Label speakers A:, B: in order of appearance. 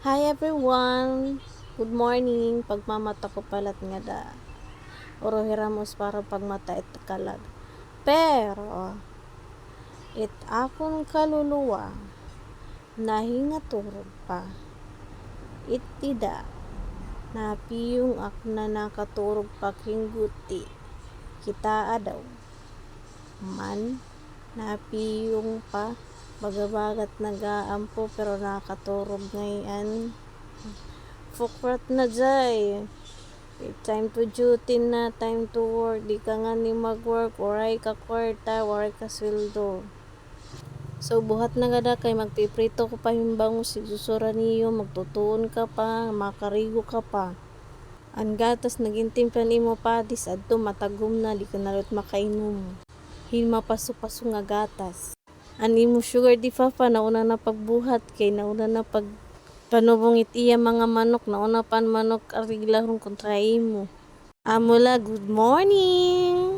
A: Hi everyone! Good morning! Pagmamata ko palat nga da. Oro hiramos para pagmata it kalag. Pero, it akon kaluluwa, nahingaturog pa. It tida, napiyong ak na nakaturog pakingguti. Kita adaw. Man, napiyong pa. Bagabagat nagaampo pero nakaturog ngayon. Fukrat na jay. Time to duty na, time to work. Di ka nga ni mag-work, waray ka kwarta, waray ka sweldo. So buhat na gada kay magpiprito ko pa yung bango si susura niyo, magtutuon ka pa, makarigo ka pa. Ang gatas nagintimplan imo padis adto matagom na di ka nalut makainom. Hin mapaso-paso nga gatas. Ani mo sugar di fa nauna na pagbuhat kay nauna na pag panubong itiya mga manok nauna pan manok ariglahon kontra imo. Amula, good morning!